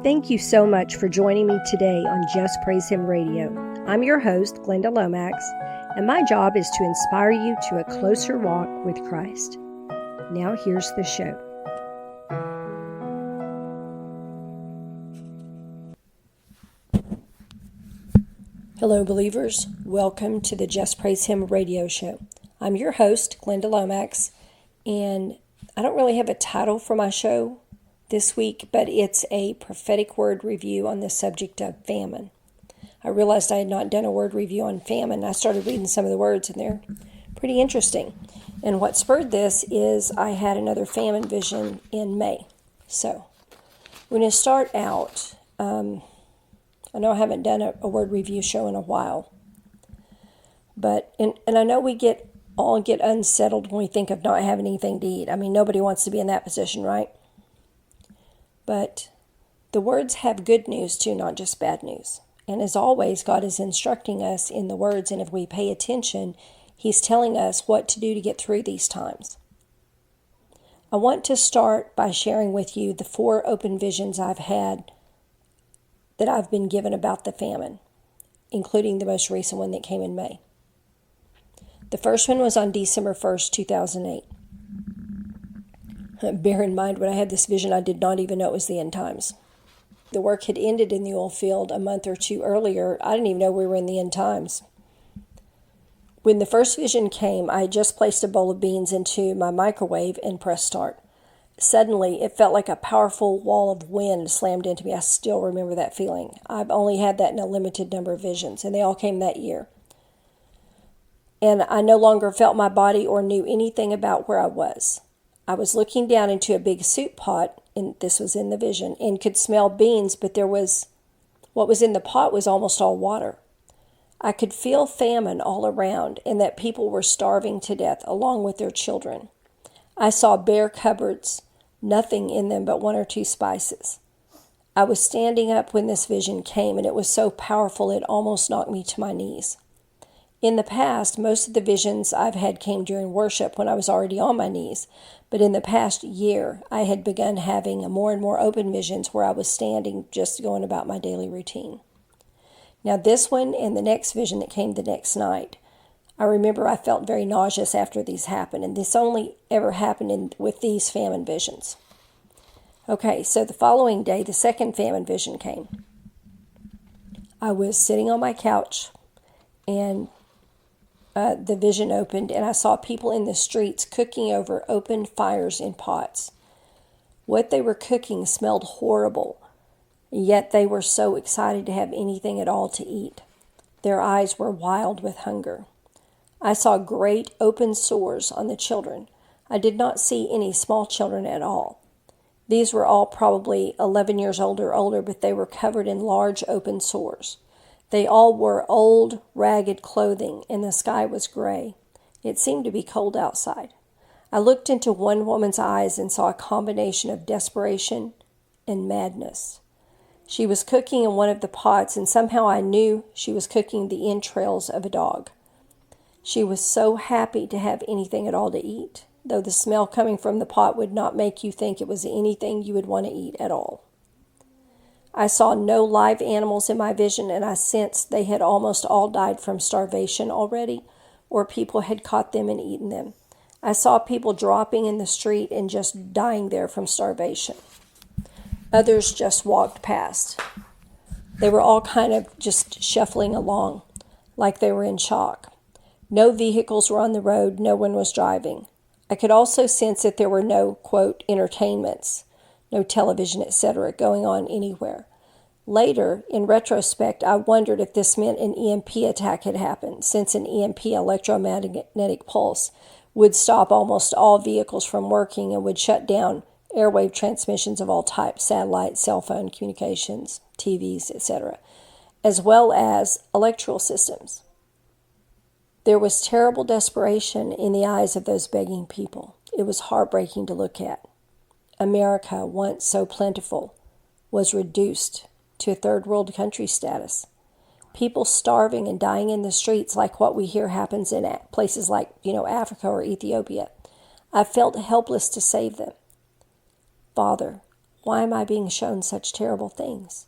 Thank you so much for joining me today on Just Praise Him Radio. I'm your host, Glenda Lomax, and my job is to inspire you to a closer walk with Christ. Now here's the show. Hello, believers. Welcome to the Just Praise Him Radio Show. I'm your host, Glenda Lomax, and I don't really have a title for my show this week, but it's a prophetic word review on the subject of famine. I realized I had not done a word review on famine. I started reading some of the words, and they're pretty interesting. And what spurred this is I had another famine vision in May. So we're going to start out. I know I haven't done a word review show in a while, but and I know we all get unsettled when we think of not having anything to eat. I mean, nobody wants to be in that position, right? But the words have good news too, not just bad news. And as always, God is instructing us in the words, and if we pay attention, He's telling us what to do to get through these times. I want to start by sharing with you the 4 open visions I've had that I've been given about the famine, including the most recent one that came in May. The first one was on December 1st, 2008. Bear in mind, when I had this vision, I did not even know it was the end times. The work had ended in the oil field a month or two earlier. I didn't even know we were in the end times. When the first vision came, I had just placed a bowl of beans into my microwave and pressed start. Suddenly, it felt like a powerful wall of wind slammed into me. I still remember that feeling. I've only had that in a limited number of visions, and they all came that year. And I no longer felt my body or knew anything about where I was. I was looking down into a big soup pot, and this was in the vision, and could smell beans, but what was in the pot was almost all water. I could feel famine all around, and that people were starving to death along with their children. I saw bare cupboards, nothing in them but 1 or 2 spices. I was standing up when this vision came, and it was so powerful it almost knocked me to my knees. In the past, most of the visions I've had came during worship when I was already on my knees, but in the past year, I had begun having more and more open visions where I was standing just going about my daily routine. Now this one and the next vision that came the next night, I remember I felt very nauseous after these happened, and this only ever happened with these famine visions. Okay, so the following day, the second famine vision came. I was sitting on my couch, and the vision opened, and I saw people in the streets cooking over open fires in pots. What they were cooking smelled horrible, yet they were so excited to have anything at all to eat. Their eyes were wild with hunger. I saw great open sores on the children. I did not see any small children at all. These were all probably 11 years old or older, but they were covered in large open sores. They all wore old, ragged clothing, and the sky was gray. It seemed to be cold outside. I looked into one woman's eyes and saw a combination of desperation and madness. She was cooking in one of the pots, and somehow I knew she was cooking the entrails of a dog. She was so happy to have anything at all to eat, though the smell coming from the pot would not make you think it was anything you would want to eat at all. I saw no live animals in my vision, and I sensed they had almost all died from starvation already, or people had caught them and eaten them. I saw people dropping in the street and just dying there from starvation. Others just walked past. They were all kind of just shuffling along, like they were in shock. No vehicles were on the road, no one was driving. I could also sense that there were no, quote, entertainments, no television, etc., going on anywhere. Later, in retrospect, I wondered if this meant an EMP attack had happened, since an EMP, electromagnetic pulse, would stop almost all vehicles from working and would shut down airwave transmissions of all types, satellite, cell phone communications, TVs, etc., as well as electrical systems. There was terrible desperation in the eyes of those begging people. It was heartbreaking to look at. America, once so plentiful, was reduced to a third world country status. People starving and dying in the streets like what we hear happens in places like, Africa or Ethiopia. I felt helpless to save them. Father, Why am I being shown such terrible things?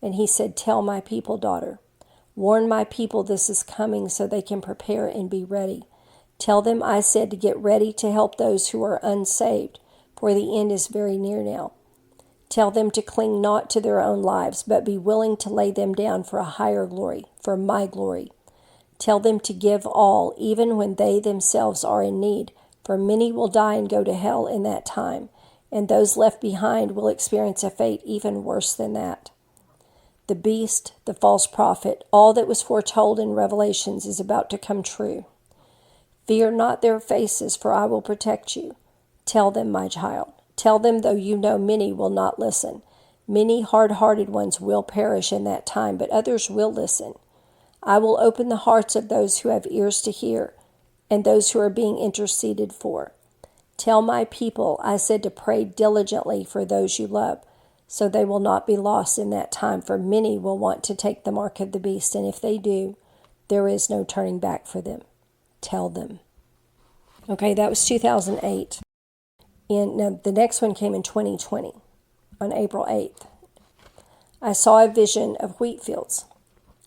And he said, tell my people, daughter. Warn my people this is coming so they can prepare and be ready. Tell them I said to get ready to help those who are unsaved, for the end is very near now. Tell them to cling not to their own lives, but be willing to lay them down for a higher glory, for my glory. Tell them to give all, even when they themselves are in need, for many will die and go to hell in that time, and those left behind will experience a fate even worse than that. The beast, the false prophet, all that was foretold in Revelations is about to come true. Fear not their faces, for I will protect you. Tell them, my child. Tell them, though you know many will not listen. Many hard-hearted ones will perish in that time, but others will listen. I will open the hearts of those who have ears to hear, and those who are being interceded for. Tell my people, I said to pray diligently for those you love, so they will not be lost in that time, for many will want to take the mark of the beast, and if they do, there is no turning back for them. Tell them. Okay, that was 2008. Now, the next one came in 2020, on April 8th. I saw a vision of wheat fields.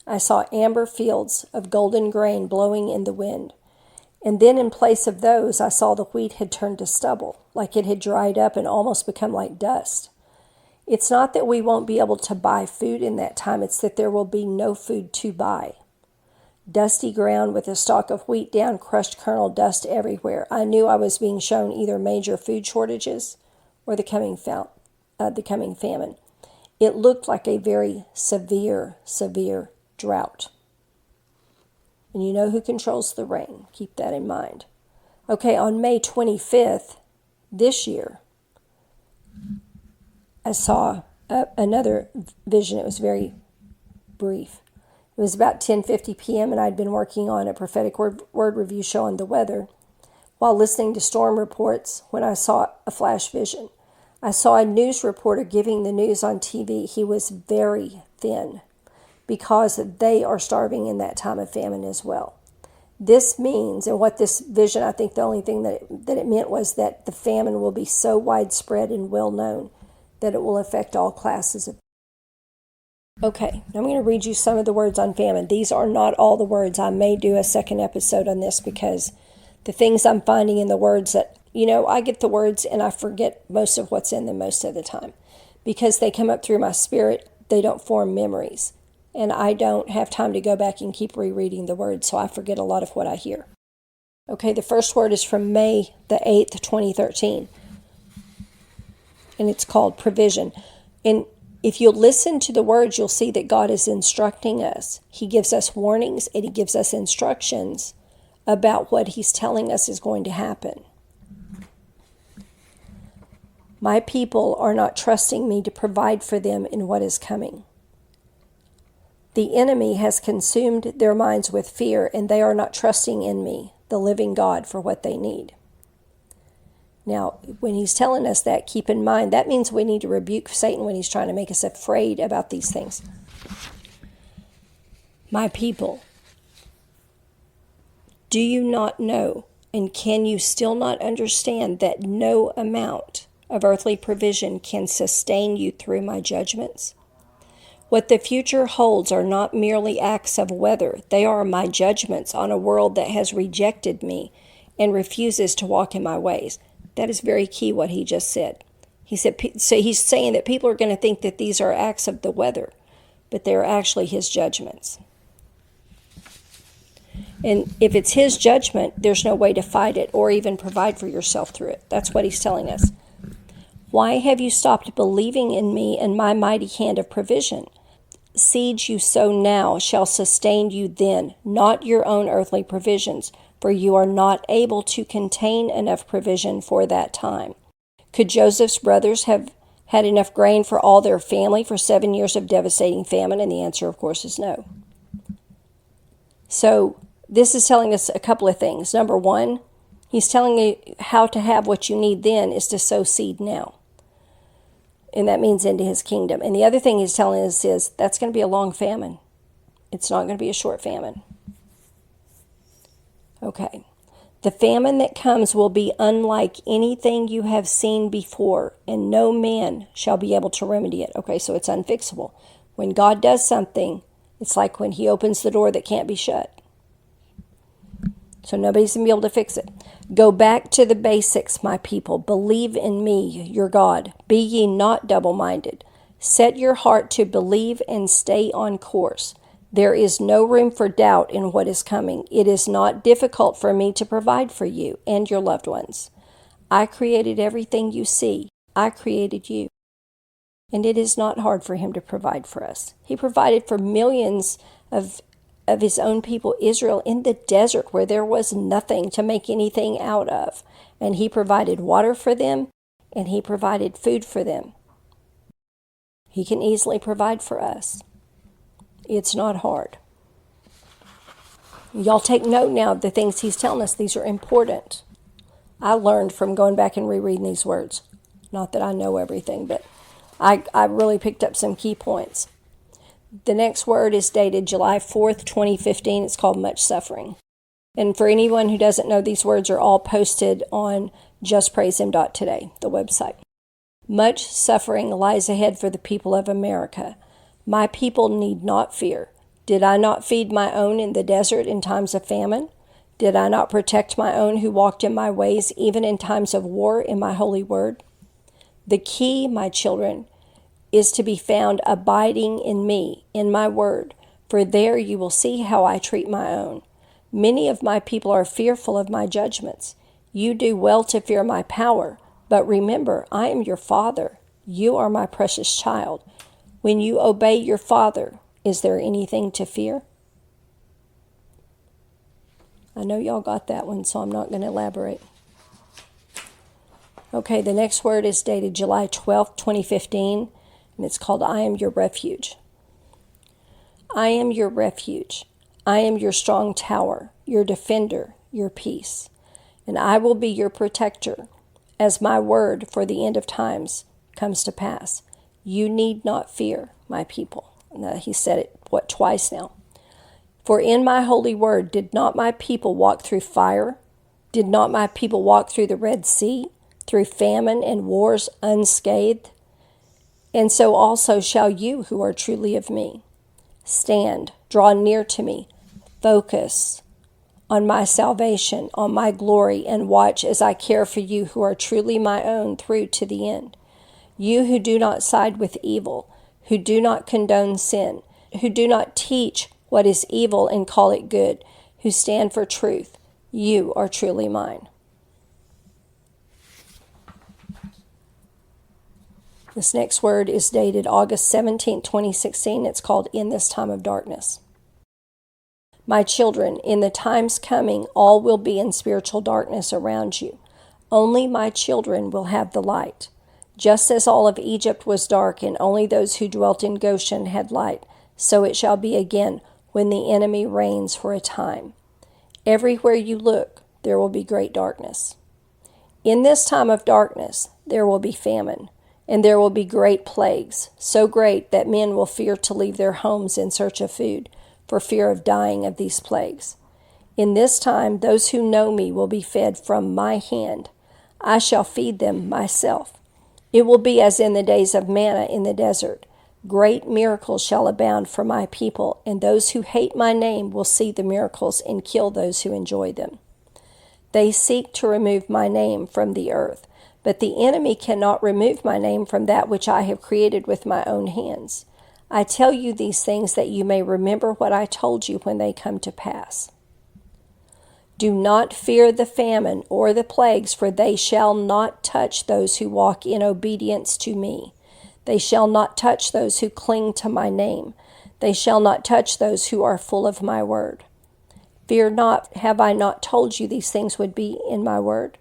I saw amber fields of golden grain blowing in the wind. And then in place of those, I saw the wheat had turned to stubble, like it had dried up and almost become like dust. It's not that we won't be able to buy food in that time, it's that there will be no food to buy. Dusty ground with a stalk of wheat down, crushed kernel dust everywhere. I knew I was being shown either major food shortages or the coming famine. It looked like a very severe drought. And you know who controls the rain. Keep that in mind. Okay, on May 25th this year, I saw another vision. It was very brief. It was about 10:50 p.m. and I'd been working on a prophetic word review show on the weather while listening to storm reports when I saw a flash vision. I saw a news reporter giving the news on TV. He was very thin because they are starving in that time of famine as well. This means, and what this vision, I think the only thing that it meant was that the famine will be so widespread and well known that it will affect all classes of. Okay, I'm going to read you some of the words on famine. These are not all the words. I may do a second episode on this because the things I'm finding in the words that, I get the words and I forget most of what's in them most of the time. Because they come up through my spirit, they don't form memories. And I don't have time to go back and keep rereading the words, so I forget a lot of what I hear. Okay, the first word is from May the 8th, 2013. And it's called provision. And if you'll listen to the words, you'll see that God is instructing us. He gives us warnings and He gives us instructions about what He's telling us is going to happen. My people are not trusting me to provide for them in what is coming. The enemy has consumed their minds with fear, and they are not trusting in me, the living God, for what they need. Now, when He's telling us that, keep in mind, that means we need to rebuke Satan when he's trying to make us afraid about these things. My people, do you not know, and can you still not understand that no amount of earthly provision can sustain you through my judgments? What the future holds are not merely acts of weather. They are my judgments on a world that has rejected me and refuses to walk in my ways. That is very key what he just said. So he's saying that people are going to think that these are acts of the weather, but they're actually his judgments. And if it's his judgment, there's no way to fight it or even provide for yourself through it. That's what he's telling us. Why have you stopped believing in me and my mighty hand of provision? Seeds you sow now shall sustain you then, not your own earthly provisions, for you are not able to contain enough provision for that time. Could Joseph's brothers have had enough grain for all their family for 7 years of devastating famine? And the answer, of course, is no. So this is telling us a couple of things. Number one, he's telling you how to have what you need then is to sow seed now. And that means into his kingdom. And the other thing he's telling us is that's going to be a long famine. It's not going to be a short famine. Okay. The famine that comes will be unlike anything you have seen before, and no man shall be able to remedy it. Okay, so it's unfixable. When God does something, it's like when he opens the door that can't be shut. So nobody's going to be able to fix it. Go back to the basics, my people. Believe in me, your God. Be ye not double-minded. Set your heart to believe and stay on course. There is no room for doubt in what is coming. It is not difficult for me to provide for you and your loved ones. I created everything you see. I created you. And it is not hard for him to provide for us. He provided for millions of his own people, Israel, in the desert where there was nothing to make anything out of. And he provided water for them, and he provided food for them. He can easily provide for us. It's not hard. Y'all take note now of the things he's telling us. These are important. I learned from going back and rereading these words. Not that I know everything, but I really picked up some key points. The next word is dated July 4th, 2015. It's called much suffering. And for anyone who doesn't know, these words are all posted on justpraisehim.today, the website. Much suffering lies ahead for the people of America. My people need not fear. Did I not feed my own in the desert in times of famine? Did I not protect my own who walked in my ways, even in times of war, in my holy word? The key, my children, is to be found abiding in me, in my word, for there you will see how I treat my own. Many of my people are fearful of my judgments. You do well to fear my power, but remember, I am your father. You are my precious child. When you obey your father, is there anything to fear? I know y'all got that one, so I'm not going to elaborate. Okay, the next word is dated July 12th, 2015, and it's called I Am Your Refuge. I am your refuge. I am your strong tower, your defender, your peace. And I will be your protector as my word for the end of times comes to pass. You need not fear, my people. Now, he said it, twice now. For in my holy word, did not my people walk through fire? Did not my people walk through the Red Sea, through famine and wars unscathed? And so also shall you who are truly of me. Stand, draw near to me, focus on my salvation, on my glory, and watch as I care for you who are truly my own through to the end. You who do not side with evil, who do not condone sin, who do not teach what is evil and call it good, who stand for truth, you are truly mine. This next word is dated August 17, 2016. It's called In This Time of Darkness. My children, in the times coming, all will be in spiritual darkness around you. Only my children will have the light. Just as all of Egypt was dark and only those who dwelt in Goshen had light, so it shall be again when the enemy reigns for a time. Everywhere you look, there will be great darkness. In this time of darkness, there will be famine, and there will be great plagues, so great that men will fear to leave their homes in search of food, for fear of dying of these plagues. In this time, those who know me will be fed from my hand. I shall feed them myself. It will be as in the days of manna in the desert. Great miracles shall abound for my people, and those who hate my name will see the miracles and kill those who enjoy them. They seek to remove my name from the earth, but the enemy cannot remove my name from that which I have created with my own hands. I tell you these things that you may remember what I told you when they come to pass. Do not fear the famine or the plagues, for they shall not touch those who walk in obedience to me. They shall not touch those who cling to my name. They shall not touch those who are full of my word. Fear not, have I not told you these things would be in my word?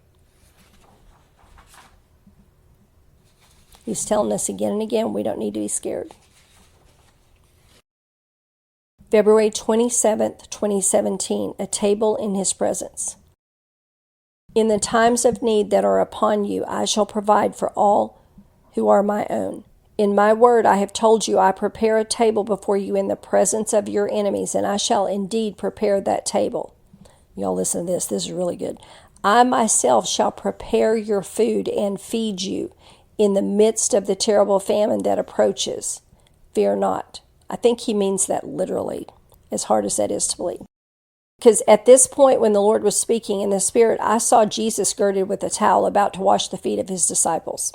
He's telling us again and again we don't need to be scared. February 27th, 2017, a table in his presence. In the times of need that are upon you, I shall provide for all who are my own. In my word I have told you, I prepare a table before you in the presence of your enemies, and I shall indeed prepare that table. Y'all listen to this. This is really good. I myself shall prepare your food and feed you in the midst of the terrible famine that approaches. Fear not. I think he means that literally, as hard as that is to believe. Because at this point, when the Lord was speaking in the Spirit, I saw Jesus girded with a towel about to wash the feet of his disciples.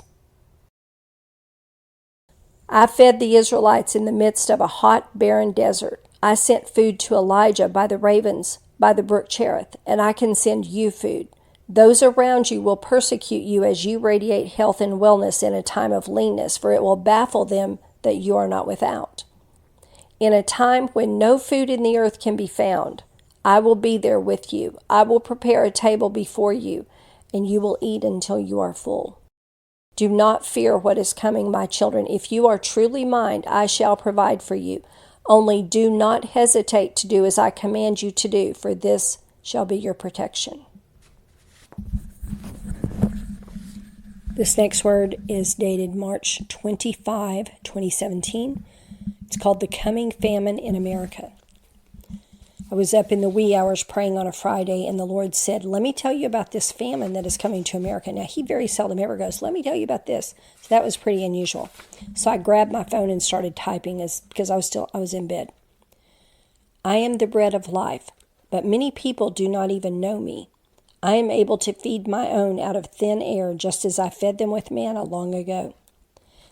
I fed the Israelites in the midst of a hot, barren desert. I sent food to Elijah by the ravens, by the brook Cherith, and I can send you food. Those around you will persecute you as you radiate health and wellness in a time of leanness, for it will baffle them that you are not without. In a time when no food in the earth can be found, I will be there with you. I will prepare a table before you, and you will eat until you are full. Do not fear what is coming, my children. If you are truly mine, I shall provide for you. Only do not hesitate to do as I command you to do, for this shall be your protection. This next word is dated March 25, 2017. It's called The Coming Famine in America. I was up in the wee hours praying on a Friday, and the Lord said, let me tell you about this famine that is coming to America. Now, he very seldom ever goes, let me tell you about this. So that was pretty unusual. So I grabbed my phone and started typing because I was in bed. I am the bread of life, but many people do not even know me. I am able to feed my own out of thin air, just as I fed them with manna long ago.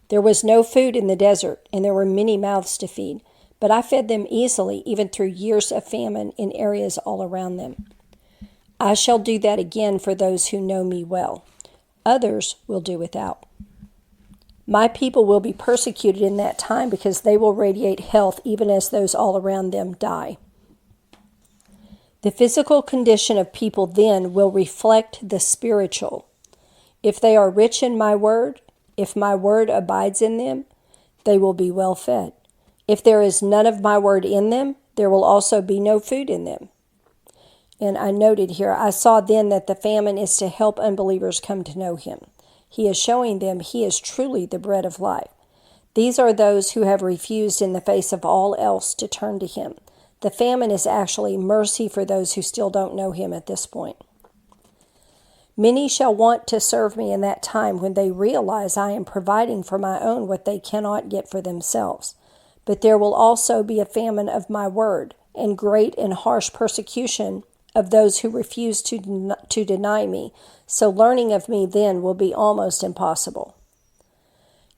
There was no food in the desert, and there were many mouths to feed. But I fed them easily, even through years of famine in areas all around them. I shall do that again for those who know me well. Others will do without. My people will be persecuted in that time because they will radiate health even as those all around them die. The physical condition of people then will reflect the spiritual. If they are rich in my word, if my word abides in them, they will be well fed. If there is none of my word in them, there will also be no food in them. And I noted here, I saw then that the famine is to help unbelievers come to know him. He is showing them he is truly the bread of life. These are those who have refused in the face of all else to turn to him. The famine is actually mercy for those who still don't know him at this point. Many shall want to serve me in that time when they realize I am providing for my own what they cannot get for themselves. But there will also be a famine of my word, and great and harsh persecution of those who refuse to deny me. So learning of me then will be almost impossible.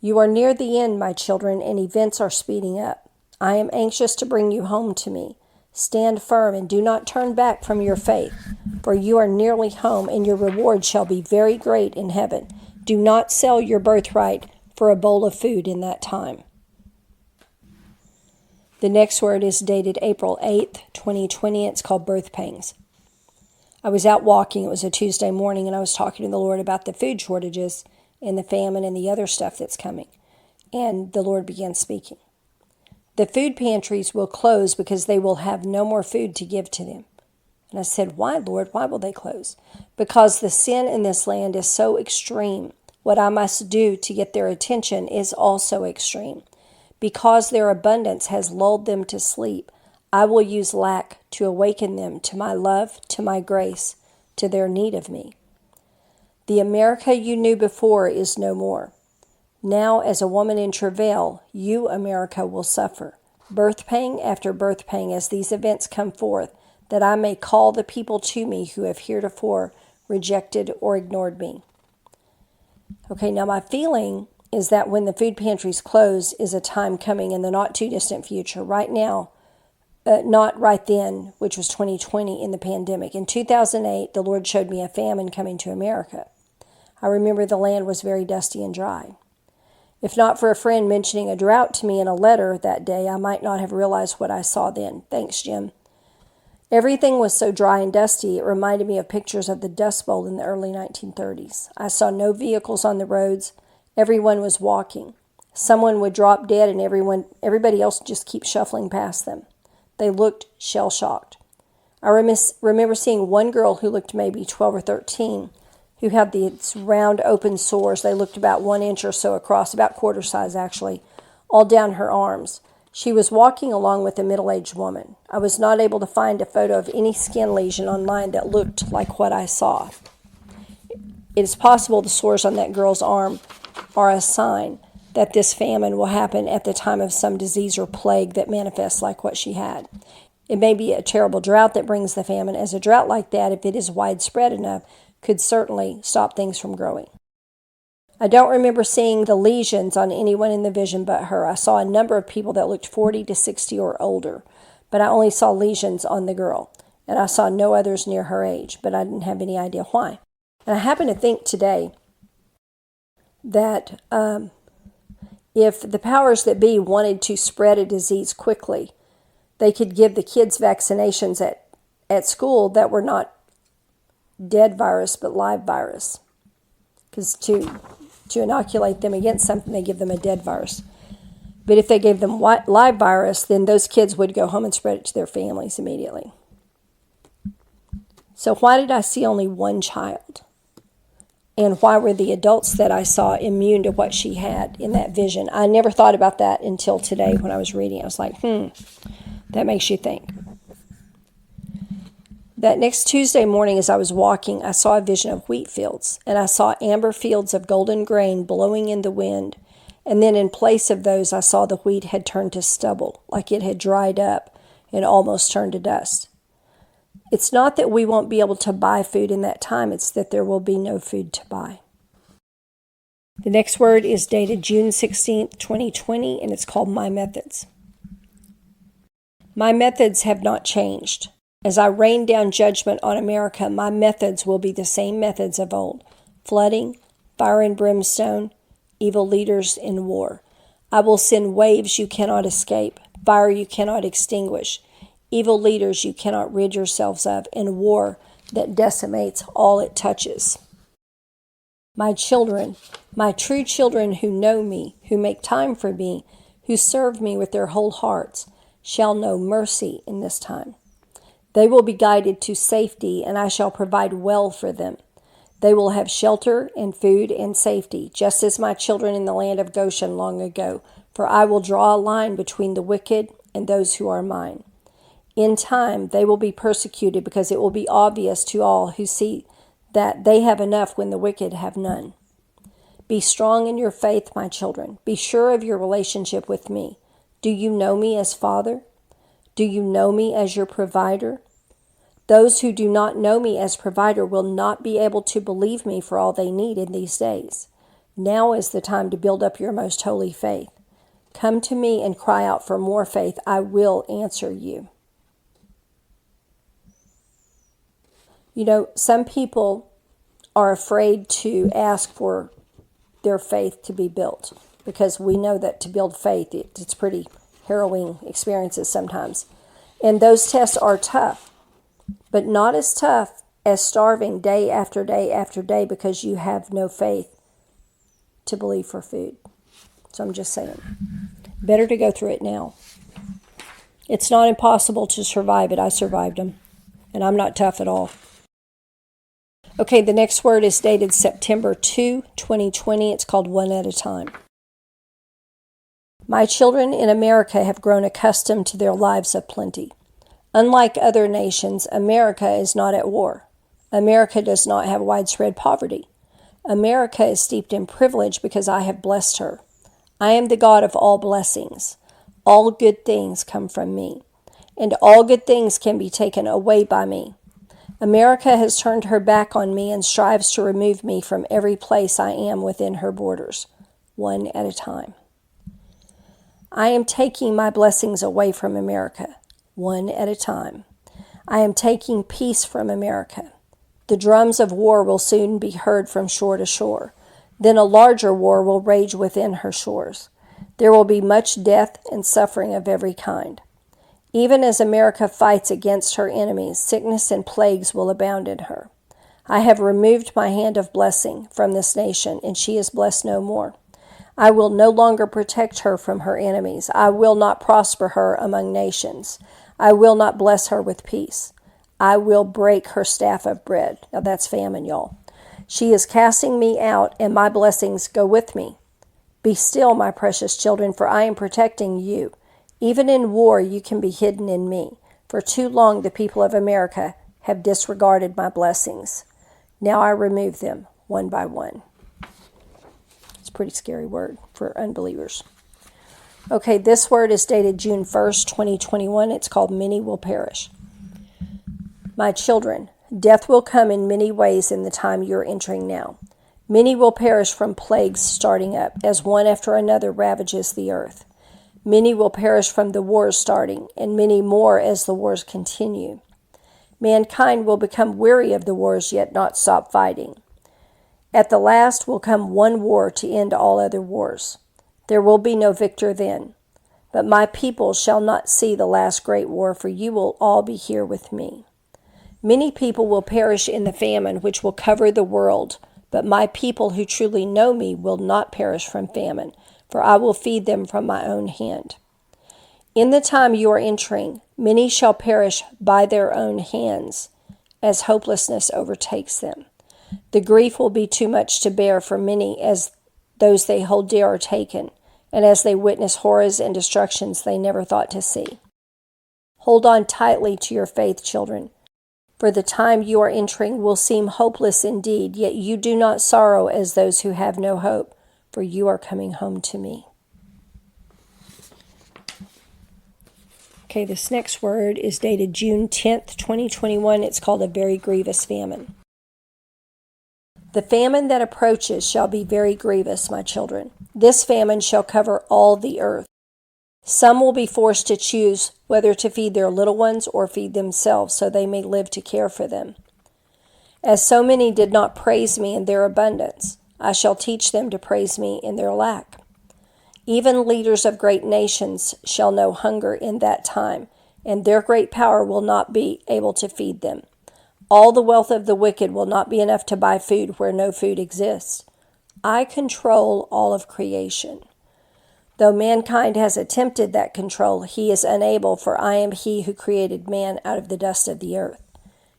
You are near the end, my children, and events are speeding up. I am anxious to bring you home to me. Stand firm and do not turn back from your faith, for you are nearly home, and your reward shall be very great in heaven. Do not sell your birthright for a bowl of food in that time. The next word is dated April 8th, 2020. It's called birth pangs. I was out walking. It was a Tuesday morning, and I was talking to the Lord about the food shortages and the famine and the other stuff that's coming. And the Lord began speaking. The food pantries will close because they will have no more food to give to them. And I said, why, Lord? Why will they close? Because the sin in this land is so extreme. What I must do to get their attention is also extreme. Because their abundance has lulled them to sleep, I will use lack to awaken them to my love, to my grace, to their need of me. The America you knew before is no more. Now, as a woman in travail, you, America, will suffer, birth pang after birth pang, as these events come forth, that I may call the people to me who have heretofore rejected or ignored me. Okay, now my feeling is that when the food pantries close is a time coming in the not too distant future. Right now, not right then, which was 2020 in the pandemic. In 2008, the Lord showed me a famine coming to America. I remember the land was very dusty and dry. If not for a friend mentioning a drought to me in a letter that day, I might not have realized what I saw then. Thanks, Jim. Everything was so dry and dusty, it reminded me of pictures of the Dust Bowl in the early 1930s. I saw no vehicles on the roads. Everyone was walking. Someone would drop dead and everybody else just keep shuffling past them. They looked shell-shocked. I remember seeing one girl who looked maybe 12 or 13 who had these round open sores. They looked about 1 inch or so across, about quarter size actually, all down her arms. She was walking along with a middle-aged woman. I was not able to find a photo of any skin lesion online that looked like what I saw. It is possible the sores on that girl's arm are a sign that this famine will happen at the time of some disease or plague that manifests like what she had. It may be a terrible drought that brings the famine, as a drought like that, if it is widespread enough, could certainly stop things from growing. I don't remember seeing the lesions on anyone in the vision but her. I saw a number of people that looked 40 to 60 or older, but I only saw lesions on the girl, and I saw no others near her age, but I didn't have any idea why. And I happen to think today that if the powers that be wanted to spread a disease quickly, they could give the kids vaccinations at school that were not dead virus but live virus. Because to inoculate them against something, they give them a dead virus. But if they gave them live virus, then those kids would go home and spread it to their families immediately. So why did I see only one child? And why were the adults that I saw immune to what she had in that vision? I never thought about that until today when I was reading. I was like, that makes you think. That next Tuesday morning as I was walking, I saw a vision of wheat fields, and I saw amber fields of golden grain blowing in the wind. And then in place of those, I saw the wheat had turned to stubble, like it had dried up and almost turned to dust. It's not that we won't be able to buy food in that time, it's that there will be no food to buy. The next word is dated June 16th, 2020, and it's called My Methods. My methods have not changed. As I rain down judgment on America, my methods will be the same methods of old: flooding, fire and brimstone, evil leaders in war. I will send waves you cannot escape, fire you cannot extinguish, evil leaders you cannot rid yourselves of, and war that decimates all it touches. My children, my true children who know me, who make time for me, who serve me with their whole hearts, shall know mercy in this time. They will be guided to safety, and I shall provide well for them. They will have shelter and food and safety, just as my children in the land of Goshen long ago, for I will draw a line between the wicked and those who are mine. In time, they will be persecuted because it will be obvious to all who see that they have enough when the wicked have none. Be strong in your faith, my children. Be sure of your relationship with me. Do you know me as Father? Do you know me as your provider? Those who do not know me as provider will not be able to believe me for all they need in these days. Now is the time to build up your most holy faith. Come to me and cry out for more faith. I will answer you. You know, some people are afraid to ask for their faith to be built because we know that to build faith, it's pretty harrowing experiences sometimes. And those tests are tough, but not as tough as starving day after day after day because you have no faith to believe for food. So I'm just saying, better to go through it now. It's not impossible to survive it. I survived them, and I'm not tough at all. Okay, the next word is dated September 2, 2020. It's called One at a Time. My children in America have grown accustomed to their lives of plenty. Unlike other nations, America is not at war. America does not have widespread poverty. America is steeped in privilege because I have blessed her. I am the God of all blessings. All good things come from me, and all good things can be taken away by me. America has turned her back on me and strives to remove me from every place I am within her borders, one at a time. I am taking my blessings away from America, one at a time. I am taking peace from America. The drums of war will soon be heard from shore to shore. Then a larger war will rage within her shores. There will be much death and suffering of every kind. Even as America fights against her enemies, sickness and plagues will abound in her. I have removed my hand of blessing from this nation, and she is blessed no more. I will no longer protect her from her enemies. I will not prosper her among nations. I will not bless her with peace. I will break her staff of bread. Now that's famine, y'all. She is casting me out, and my blessings go with me. Be still, my precious children, for I am protecting you. Even in war, you can be hidden in me. For too long, the people of America have disregarded my blessings. Now I remove them one by one. It's a pretty scary word for unbelievers. Okay, this word is dated June 1st, 2021. It's called Many Will Perish. My children, death will come in many ways in the time you're entering now. Many will perish from plagues starting up, as one after another ravages the earth. Many will perish from the wars starting, and many more as the wars continue. Mankind will become weary of the wars, yet not stop fighting. At the last will come one war to end all other wars. There will be no victor then. But my people shall not see the last great war, for you will all be here with me. Many people will perish in the famine which will cover the world, but my people who truly know me will not perish from famine, for I will feed them from my own hand. In the time you are entering, many shall perish by their own hands, as hopelessness overtakes them. The grief will be too much to bear for many, as those they hold dear are taken, and as they witness horrors and destructions they never thought to see. Hold on tightly to your faith, children, for the time you are entering will seem hopeless indeed, yet you do not sorrow as those who have no hope, for you are coming home to me. Okay, this next word is dated June 10th, 2021. It's called a very grievous famine. The famine that approaches shall be very grievous, my children. This famine shall cover all the earth. Some will be forced to choose whether to feed their little ones or feed themselves, so they may live to care for them. As so many did not praise me in their abundance, I shall teach them to praise me in their lack. Even leaders of great nations shall know hunger in that time, and their great power will not be able to feed them. All the wealth of the wicked will not be enough to buy food where no food exists. I control all of creation. Though mankind has attempted that control, he is unable, for I am he who created man out of the dust of the earth.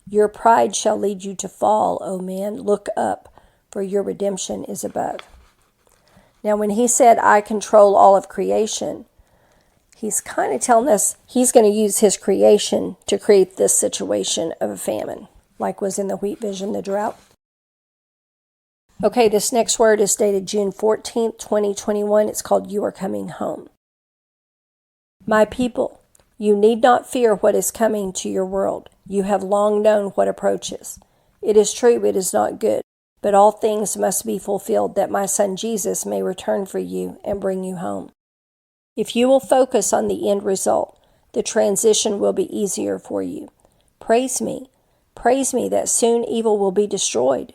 Your pride shall lead you to fall, O man. Look up, for your redemption is above. Now, when he said, I control all of creation, he's kind of telling us he's going to use his creation to create this situation of a famine, like was in the wheat vision, the drought. Okay, this next word is dated June 14th, 2021. It's called You Are Coming Home. My people, you need not fear what is coming to your world. You have long known what approaches. It is true, it is not good, but all things must be fulfilled that my son Jesus may return for you and bring you home. If you will focus on the end result, the transition will be easier for you. Praise me that soon evil will be destroyed.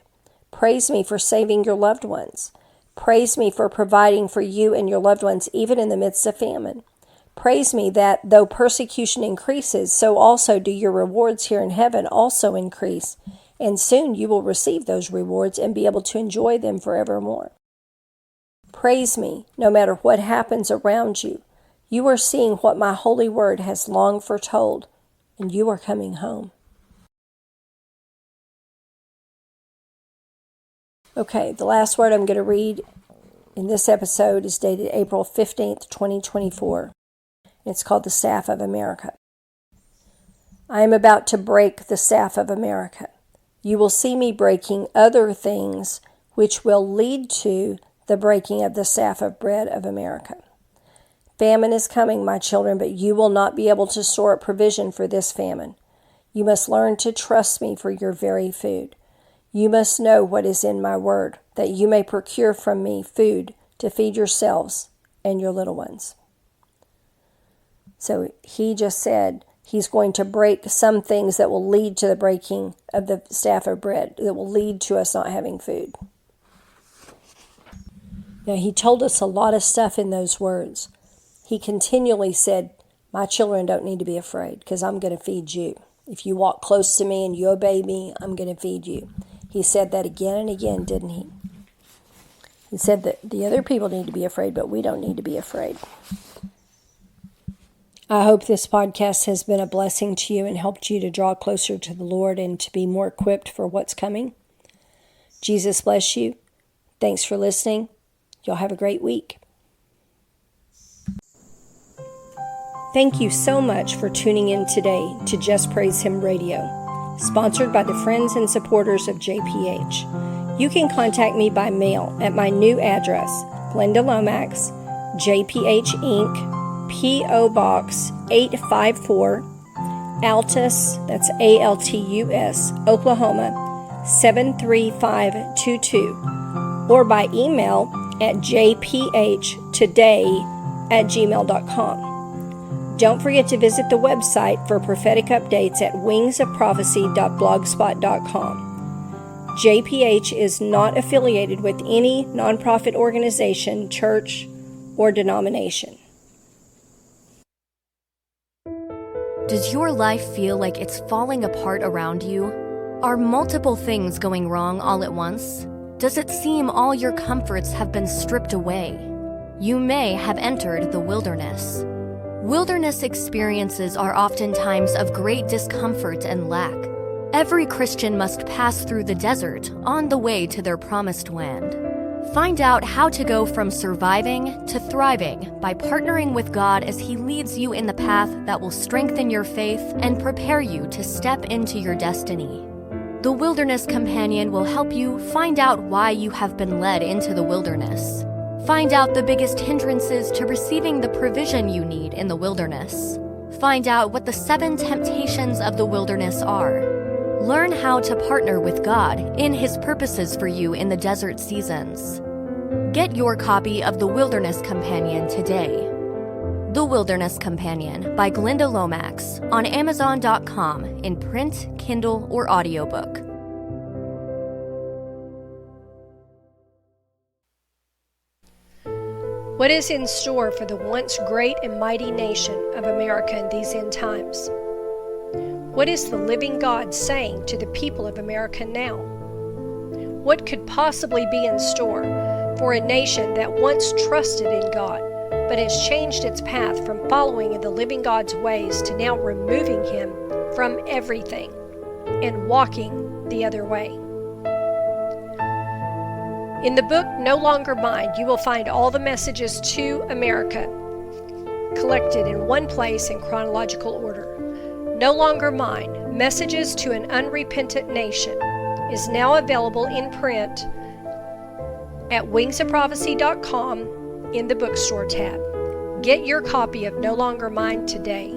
Praise me for saving your loved ones. Praise me for providing for you and your loved ones even in the midst of famine. Praise me that though persecution increases, so also do your rewards here in heaven also increase, and soon you will receive those rewards and be able to enjoy them forevermore. Praise me no matter what happens around you. You are seeing what my holy word has long foretold, and you are coming home. Okay, the last word I'm going to read in this episode is dated April 15th, 2024. It's called the Staff of America. I am about to break the Staff of America. You will see me breaking other things which will lead to the breaking of the staff of bread of America. Famine is coming, my children, but you will not be able to store up provision for this famine. You must learn to trust me for your very food. You must know what is in my word, that you may procure from me food to feed yourselves and your little ones. So he just said he's going to break some things that will lead to the breaking of the staff of bread, that will lead to us not having food. Now, he told us a lot of stuff in those words. He continually said, my children don't need to be afraid because I'm going to feed you. If you walk close to me and you obey me, I'm going to feed you. He said that again and again, didn't he? He said that the other people need to be afraid, but we don't need to be afraid. I hope this podcast has been a blessing to you and helped you to draw closer to the Lord and to be more equipped for what's coming. Jesus bless you. Thanks for listening. Y'all have a great week. Thank you so much for tuning in today to Just Praise Him Radio, sponsored by the friends and supporters of JPH. You can contact me by mail at my new address, Glenda Lomax, JPH Inc., P.O. Box 854, Altus, that's Altus, Oklahoma 73522, or by email at jphtoday@gmail.com. Don't forget to visit the website for prophetic updates at wingsofprophecy.blogspot.com. JPH is not affiliated with any nonprofit organization, church, or denomination. Does your life feel like it's falling apart around you? Are multiple things going wrong all at once? Does it seem all your comforts have been stripped away? You may have entered the wilderness. Wilderness experiences are oftentimes of great discomfort and lack. Every Christian must pass through the desert on the way to their promised land. Find out how to go from surviving to thriving by partnering with God as He leads you in the path that will strengthen your faith and prepare you to step into your destiny. The Wilderness Companion will help you find out why you have been led into the wilderness. Find out the biggest hindrances to receiving the provision you need in the wilderness. Find out what the 7 temptations of the wilderness are. Learn how to partner with God in His purposes for you in the desert seasons. Get your copy of The Wilderness Companion today. The Wilderness Companion by Glenda Lomax on Amazon.com in print, Kindle, or audiobook. What is in store for the once great and mighty nation of America in these end times? What is the living God saying to the people of America now? What could possibly be in store for a nation that once trusted in God, but has changed its path from following the living God's ways to now removing Him from everything and walking the other way? In the book No Longer Mine, you will find all the messages to America collected in one place in chronological order. No Longer Mine, Messages to an Unrepentant Nation, is now available in print at wingsofprophecy.com in the bookstore tab. Get your copy of No Longer Mine today.